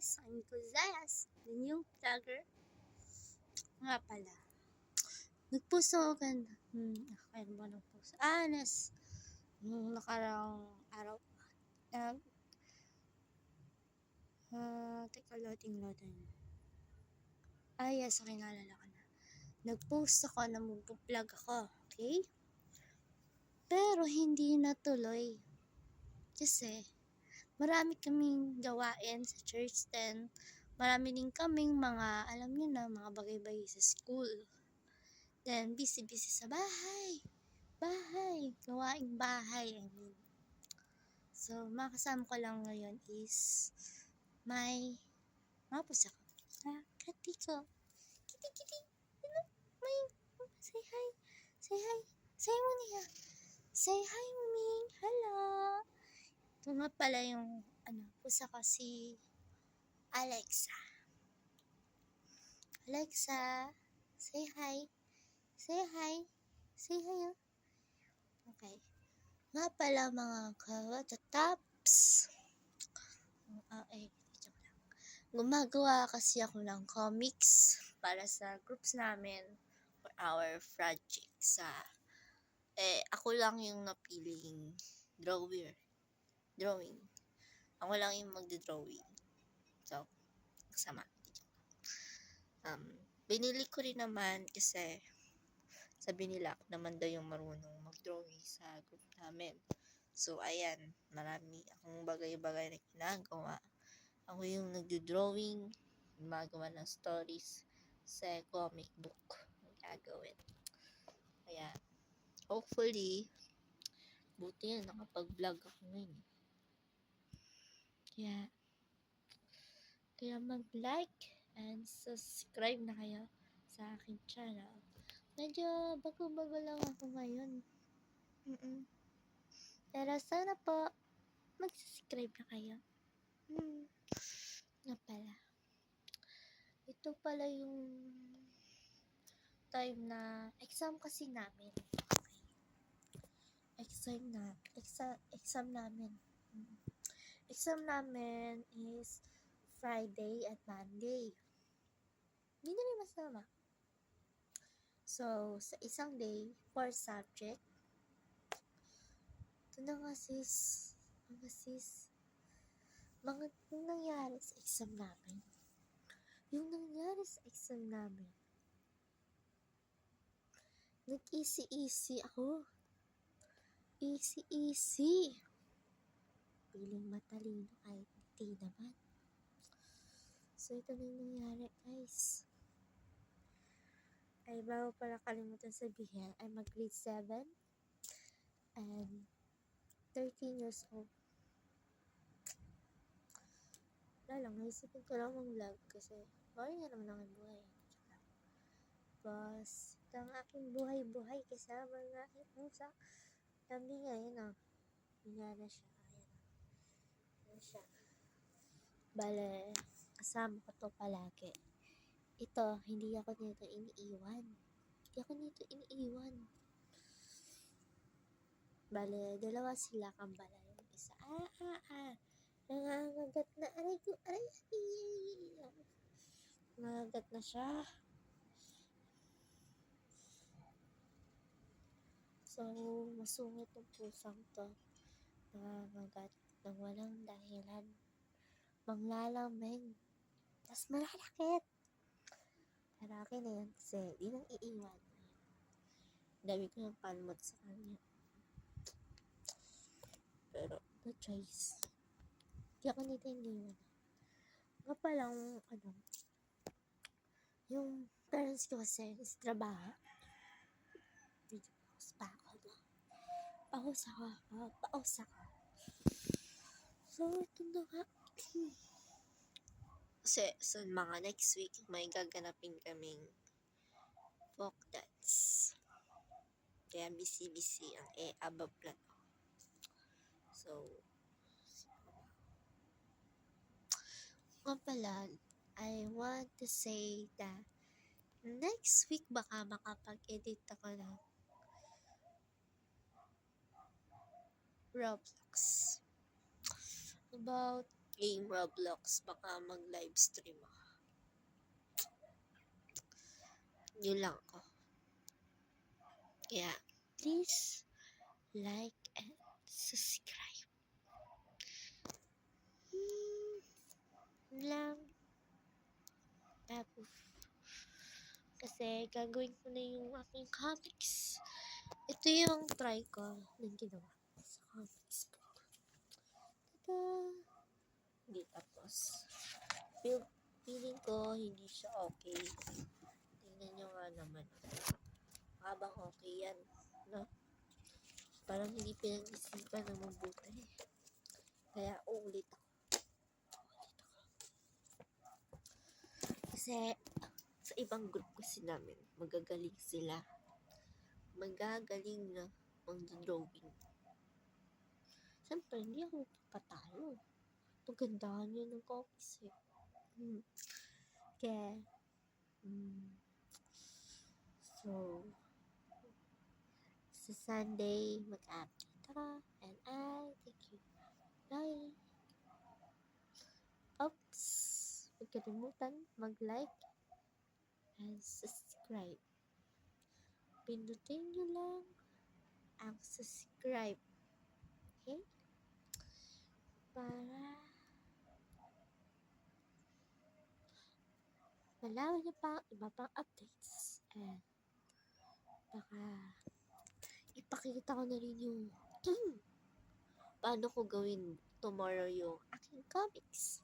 guys, I'm Kuzayas, the new vlogger. Nga pala, nag-post ako ganda. Kaya ba nag-post? Nung nakaraang araw. Nag, teka, loading. Yes, okay, naalala ko na. Nag-post ako na mag-vlog ako, okay? Pero hindi natuloy. Kasi, marami kaming gawain sa church, then marami din kaming mga, alam niyo na, mga bagay-bagay sa school. Then, busy sa bahay, gawaing bahay, I mean. So, makasama ko lang ngayon is my mga pusa ko. Kati ko. Kitty. Ano? May, say hi. Say hi. Say mo niya. Say hi, Ming. Hello. Ito nga pala yung, pusa ko si Alexa. Alexa, say hi. Say hi. Say hi. Okay. Nga pala mga kawatataps. Joke lang. Gumagawa kasi ako ng comics para sa groups namin for our project sa ako lang yung napiling drawing. Ako lang yung magdodrawing. So, kasama. Binili ko rin naman kasi sabi nila ako naman daw yung marunong mag-drawing sa group namin. So, ayan, marami akong bagay-bagay na ginagawa. Ako yung nagdo-drawing, gumagawa ng stories sa comic book na gagawin. Kaya, hopefully, buti yan, nakapag-vlog ako ngayon. Kaya mag-like and subscribe na kayo sa aking channel. Medyo bago-bago lang ako ngayon. Pero sana po, mag-subscribe na kayo. Nga pala. Ito pala yung time na exam kasi namin. Exam namin. Exam namin is Friday at Monday. Hindi na rin masama. So, sa isang day, 4 subject. Ito na nga sis. Mga nangyari sa exam namin. Yung nangyari sa exam namin, nag-easy ako. Easy. Piling matalino kahit hindi naman. So, ito na yung nangyari, guys. Ay, bago pala kalimutan sabihin, ay mag-grade 7 and 13 years old. Wala lang, naisipin ko lang mag-vlog kasi boring na naman ang buhay. Tapos, ito ang aking buhay kasama ng aking pusa. Sabi nga, yun o. Higa na siya. Ayan siya. Bale, kasama ko to palagi. Ito, hindi ako nito iniiwan. Bale, dalawa sila kambala. Yung isa, nangangagat na. Aray. Nangangagat na siya. So, masungit yung pusang to. Nangangagat ng walang dahilan. Manglalamig. Tapos malalakit. Pero akin na yun kasi di nang iiwan. Dami ko yung palmot sa kanya. Pero, no choice. Di ako nito iniwan. Nga palang, yung parents ko kasi is trabaho. Paus ako. So, ito na nga. Kasi, so, mga next week, may gaganapin kaming folk dance. Kaya busy ang above plan. So, nga pala, I want to say that next week baka makapag-edit ako ng Roblox about game Roblox, baka mag-live stream ako. Yun lang ako. Kaya, Please like and subscribe. Yun lang. Tapos, kasi gagawin ko na yung aking comics. Ito yung try ko ng ginawa sa comics book. Tada! hindi tapos. Feeling ko, hindi siya okay. Tingnan nyo nga naman. Habang okay yan, no? Parang hindi pinag-isipan ng mabuti. Kaya ulit ako. Kasi sa ibang group kasi namin, magagaling sila. Magagaling na mag-drawing. Siyempre, hindi ako patalo. Pagandahan yun ng comics eh. Kaya, So, sa Sunday, mag-update ako. And thank you. Bye! oops! Huwag kalimutan mag-like and subscribe. Pindutin nyo lang ang subscribe. Okay? Para malaman nyo pa ang iba pang updates. And baka ipakita ko na rin yung Paano ko gawin tomorrow yung aking comics?